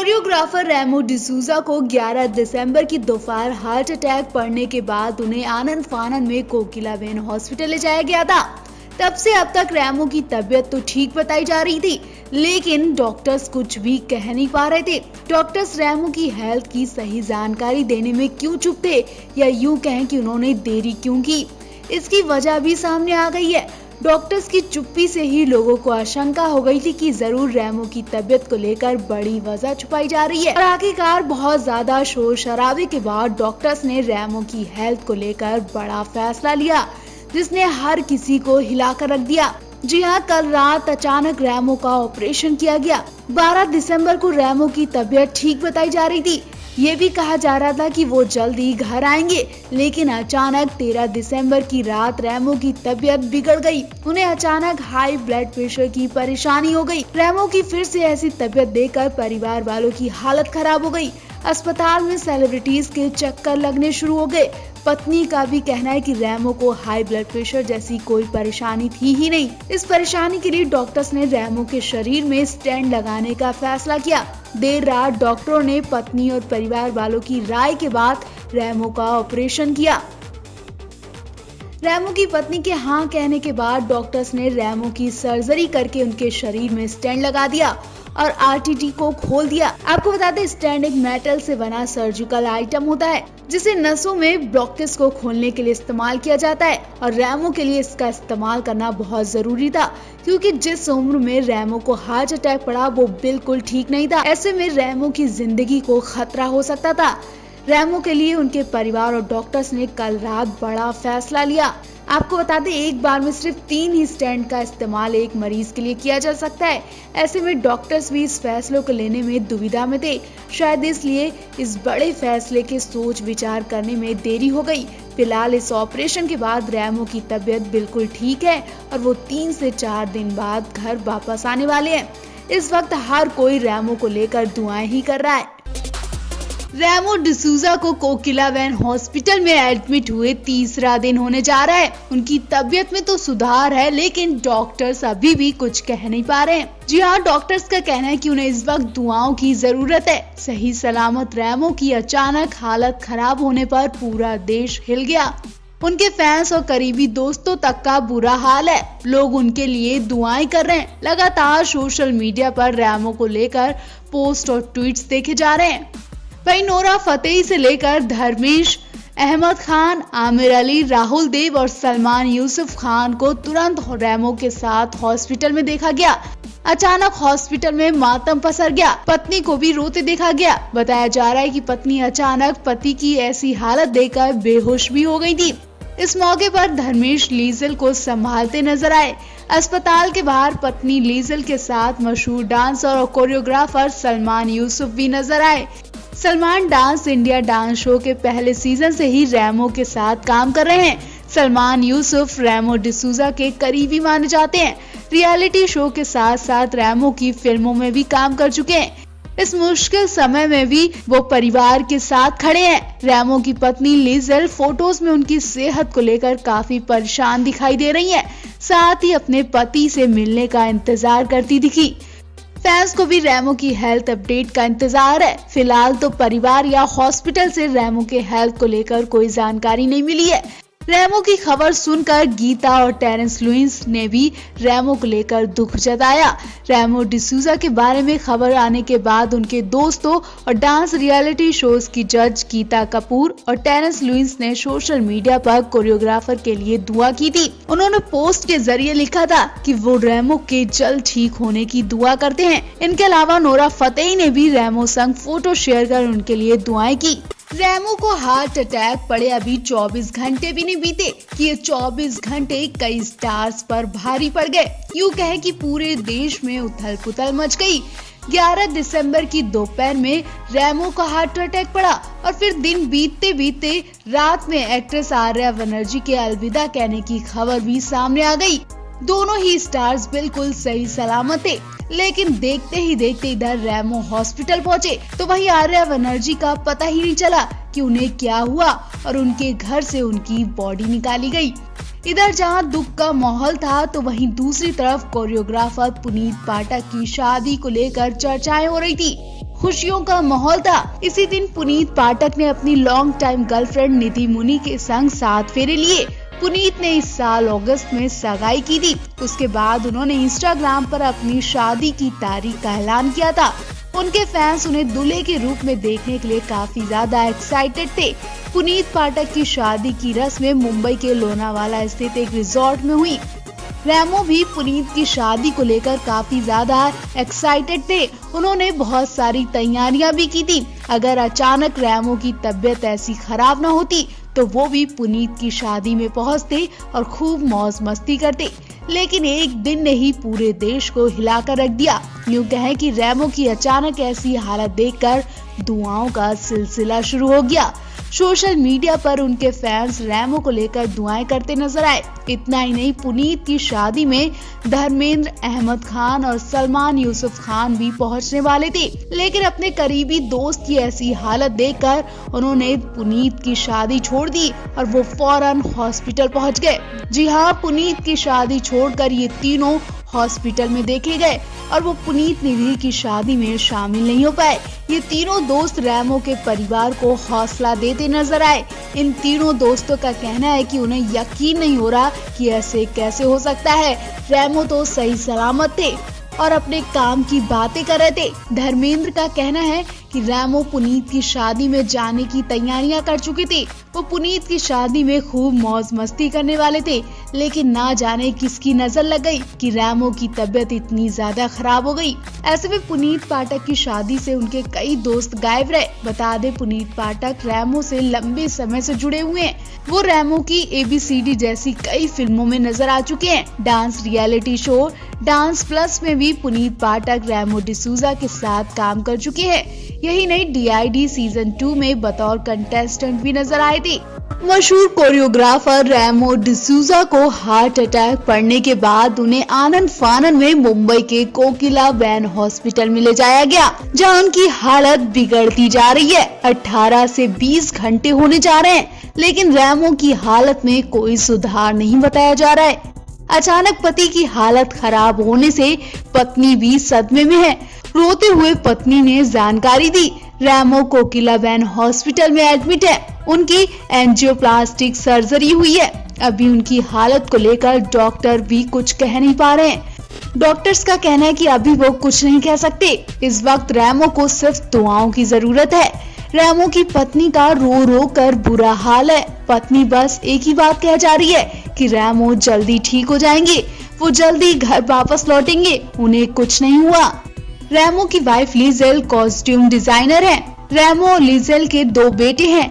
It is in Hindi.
कोरियोग्राफर रेमो डिसूजा को 11 दिसंबर की दोपहर हार्ट अटैक पड़ने के बाद उन्हें आनंद फानंद में कोकिलाबेन हॉस्पिटल ले जाया गया था। तब से अब तक रेमो की तबीयत तो ठीक बताई जा रही थी, लेकिन डॉक्टर्स कुछ भी कह नहीं पा रहे थे। डॉक्टर्स रेमो की हेल्थ की सही जानकारी देने में क्यों चुप थे, या यूं कहें कि उन्होंने देरी क्यों की, इसकी वजह भी सामने आ गई है। डॉक्टर्स की चुप्पी से ही लोगों को आशंका हो गई थी कि जरूर रेमो की तबीयत को लेकर बड़ी वजह छुपाई जा रही है। और आखिरकार बहुत ज्यादा शोर शराबे के बाद डॉक्टर्स ने रेमो की हेल्थ को लेकर बड़ा फैसला लिया, जिसने हर किसी को हिलाकर रख दिया। जी हाँ, कल रात अचानक रेमो का ऑपरेशन किया गया। 12 दिसंबर को रेमो की तबीयत ठीक बताई जा रही थी। ये भी कहा जा रहा था कि वो जल्दी घर आएंगे, लेकिन अचानक 13 दिसंबर की रात रेमो की तबीयत बिगड़ गई। उन्हें अचानक हाई ब्लड प्रेशर की परेशानी हो गई। रेमो की फिर से ऐसी तबीयत देखकर परिवार वालों की हालत खराब हो गई। अस्पताल में सेलिब्रिटीज के चक्कर लगने शुरू हो गए। पत्नी का भी कहना है कि रेमो को हाई ब्लड प्रेशर जैसी कोई परेशानी थी ही नहीं। इस परेशानी के लिए डॉक्टर्स ने रेमो के शरीर में स्टेंट लगाने का फैसला किया। देर रात डॉक्टरों ने पत्नी और परिवार वालों की राय के बाद रेमो का ऑपरेशन किया। रेमो की पत्नी के हाँ कहने के बाद डॉक्टर्स ने रेमो की सर्जरी करके उनके शरीर में स्टेंट लगा दिया और आरटीटी को खोल दिया। आपको बता दें, स्टेंट एक मेटल से बना सर्जिकल आइटम होता है, जिसे नसों में ब्लॉकेज को खोलने के लिए इस्तेमाल किया जाता है। और रेमो के लिए इसका इस्तेमाल करना बहुत जरूरी था, क्योंकि जिस उम्र में रेमो को हार्ट अटैक पड़ा वो बिल्कुल ठीक नहीं था। ऐसे में रेमो की जिंदगी को खतरा हो सकता था। रेमो के लिए उनके परिवार और डॉक्टर्स ने कल रात बड़ा फैसला लिया। आपको बता दें, एक बार में सिर्फ 3 ही स्टेंट का इस्तेमाल एक मरीज के लिए किया जा सकता है। ऐसे में डॉक्टर्स भी इस फैसले को लेने में दुविधा में थे। शायद इसलिए इस बड़े फैसले के सोच विचार करने में देरी हो गई। फिलहाल इस ऑपरेशन के बाद रेमो की तबीयत बिल्कुल ठीक है और वो 3 से 4 दिन बाद घर वापस आने वाले हैं। इस वक्त हर कोई रेमो को लेकर दुआएं ही कर रहा है। रेमो डिसूजा को कोकिलाबेन हॉस्पिटल में एडमिट हुए तीसरा दिन होने जा रहा है। उनकी तबीयत में तो सुधार है, लेकिन डॉक्टर्स अभी भी कुछ कह नहीं पा रहे हैं। जी हाँ, डॉक्टर्स का कहना है कि उन्हें इस वक्त दुआओं की जरूरत है। सही सलामत रेमो की अचानक हालत खराब होने पर पूरा देश हिल गया। उनके फैंस और करीबी दोस्तों तक का बुरा हाल है। लोग उनके लिए दुआएं कर रहे हैं। लगातार सोशल मीडिया पर रेमो को लेकर पोस्ट और ट्वीट्स देखे जा रहे हैं। वहीं नोरा फतेही से लेकर धर्मेश, अहमद खान, आमिर अली, राहुल देव और सलमान यूसुफ खान को तुरंत रेमो के साथ हॉस्पिटल में देखा गया। अचानक हॉस्पिटल में मातम पसर गया। पत्नी को भी रोते देखा गया। बताया जा रहा है कि पत्नी अचानक पति की ऐसी हालत देखकर बेहोश भी हो गई थी। इस मौके पर धर्मेश लीजल को संभालते नजर आए। अस्पताल के बाहर पत्नी लीजल के साथ मशहूर डांसर और कोरियोग्राफर सलमान यूसुफ भी नजर आए। Salman dance India dance show के पहले सीजन से ही रेमो के साथ काम कर रहे हैं। सलमान यूसुफ रेमो डिसूजा के करीबी माने जाते हैं। रियलिटी शो के साथ साथ रेमो की फिल्मों में भी काम कर चुके हैं। इस मुश्किल समय में भी वो परिवार के साथ खड़े हैं। रेमो की पत्नी लीजल फोटोज में उनकी सेहत को लेकर काफी परेशान दिखाई दे रही हैं। साथ ही अपने पति से मिलने का इंतजार करती दिखी। फैंस को भी रेमो की हेल्थ अपडेट का इंतजार है। फिलहाल तो परिवार या हॉस्पिटल से रेमो के हेल्थ को लेकर कोई जानकारी नहीं मिली है। रेमो की खबर सुनकर गीता और टेरेंस लुइस ने भी रेमो को लेकर दुख जताया। रेमो डिसूजा के बारे में खबर आने के बाद उनके दोस्तों और डांस रियलिटी शोज की जज गीता कपूर और टेरेंस लुइस ने सोशल मीडिया पर कोरियोग्राफर के लिए दुआ की थी। उन्होंने पोस्ट के जरिए लिखा था कि वो रेमो के जल्द ठीक होने की दुआ करते हैं। इनके अलावा नोरा फतेही ने भी रेमो संग फोटो शेयर कर उनके लिए दुआएं की। रेमो को हार्ट अटैक पड़े अभी 24 घंटे भी नहीं बीते कि ये 24 घंटे कई स्टार्स पर भारी पड़ गए। यूं कहे कि पूरे देश में उथल पुथल मच गई। 11 दिसंबर की दोपहर में रेमो को हार्ट अटैक पड़ा और फिर दिन बीतते बीतते रात में एक्ट्रेस आर्या बनर्जी के अलविदा कहने की खबर भी सामने आ गई। दोनों ही स्टार्स बिल्कुल सही सलामत थे, लेकिन देखते ही देखते इधर रेमो हॉस्पिटल पहुंचे तो वहीं आर्या बनर्जी का पता ही नहीं चला कि उन्हें क्या हुआ और उनके घर से उनकी बॉडी निकाली गई। इधर जहां दुख का माहौल था तो वहीं दूसरी तरफ कोरियोग्राफर पुनीत पाठक की शादी को लेकर चर्चाएं हो रही थी। खुशियों का माहौल था। इसी दिन पुनीत पाठक ने अपनी लॉन्ग टाइम गर्लफ्रेंड निधि मुनि के संग 7 फेरे लिए। पुनीत ने इस साल अगस्त में सगाई की थी। उसके बाद उन्होंने इंस्टाग्राम पर अपनी शादी की तारीख का ऐलान किया था। उनके फैंस उन्हें दूल्हे के रूप में देखने के लिए काफी ज्यादा एक्साइटेड थे। पुनीत पाठक की शादी की रस्में मुंबई के लोनावाला स्थित एक रिजॉर्ट में हुई। रेमो भी पुनीत की शादी को लेकर काफी ज्यादा एक्साइटेड थे। उन्होंने बहुत सारी तैयारियां भी की थी। अगर अचानक रेमो की तबीयत ऐसी खराब न होती तो वो भी पुनीत की शादी में पहुंचते और खूब मौज मस्ती करते। लेकिन एक दिन ने ही पूरे देश को हिलाकर रख दिया। यूं कहें कि रेमो की अचानक ऐसी हालत देखकर दुआओं का सिलसिला शुरू हो गया। सोशल मीडिया पर उनके फैंस रेमो को लेकर दुआएं करते नजर आए। इतना ही नहीं, पुनीत की शादी में धर्मेंद्र, अहमद खान और सलमान यूसुफ खान भी पहुंचने वाले थे। लेकिन अपने करीबी दोस्त की ऐसी हालत देखकर उन्होंने पुनीत की शादी छोड़ दी और वो फौरन हॉस्पिटल पहुंच गए। जी हाँ, पुनीत की शादी छोड़कर ये तीनों हॉस्पिटल में देखे गए और वो पुनीत निधि की शादी में शामिल नहीं हो पाए। ये तीनों दोस्त रेमो के परिवार को हौसला देते नजर आए। इन तीनों दोस्तों का कहना है कि उन्हें यकीन नहीं हो रहा कि ऐसे कैसे हो सकता है। रेमो तो सही सलामत थे और अपने काम की बातें कर रहे थे। धर्मेंद्र का कहना है कि रेमो पुनीत की शादी में जाने की तैयारियां कर चुके थे। वो पुनीत की शादी में खूब मौज मस्ती करने वाले थे। लेकिन ना जाने किसकी नजर लग गई कि रेमो की तबीयत इतनी ज्यादा खराब हो गई। ऐसे में पुनीत पाठक की शादी से उनके कई दोस्त गायब रहे। बता दे, पुनीत पाठक रेमो से लंबे समय से जुड़े हुए हैं। वो रेमो की ABCD जैसी कई फिल्मों में नजर आ चुके हैं। Dance reality show dance plus में भी पुनीत पाठक रेमो डिसूजा के साथ काम कर चुके हैं। यही नहीं, DID सीजन 2 में बतौर कंटेस्टेंट भी नजर आए थे। मशहूर कोरियोग्राफर रेमो डिसूजा को हार्ट अटैक पड़ने के बाद उन्हें आनन फानन में मुंबई के कोकिला वैन हॉस्पिटल में ले जाया गया, जहां उनकी हालत बिगड़ती जा रही है। 18 से 20 घंटे होने जा रहे हैं, लेकिन रेमो की हालत में कोई सुधार नहीं बताया जा रहा है। अचानक पति की हालत खराब होने से पत्नी भी सदमे में है। रोते हुए पत्नी ने जानकारी दी, रेमो कोकिला वैन हॉस्पिटल में एडमिट है। उनकी एंजियोप्लास्टिक सर्जरी हुई है। अभी उनकी हालत को लेकर डॉक्टर भी कुछ कह नहीं पा रहे हैं। डॉक्टर्स का कहना है कि अभी वो कुछ नहीं कह सकते। इस वक्त रेमो को सिर्फ दुआओं की जरूरत है। रेमो की पत्नी का रो रो कर बुरा हाल है। पत्नी बस एक ही बात कह जा रही है कि रेमो जल्दी ठीक हो जाएंगे, वो जल्दी घर वापस लौटेंगे, उन्हें कुछ नहीं हुआ। रेमो की वाइफ लिजेल कॉस्ट्यूम डिजाइनर है। रेमो और लिजेल के 2 बेटे हैं।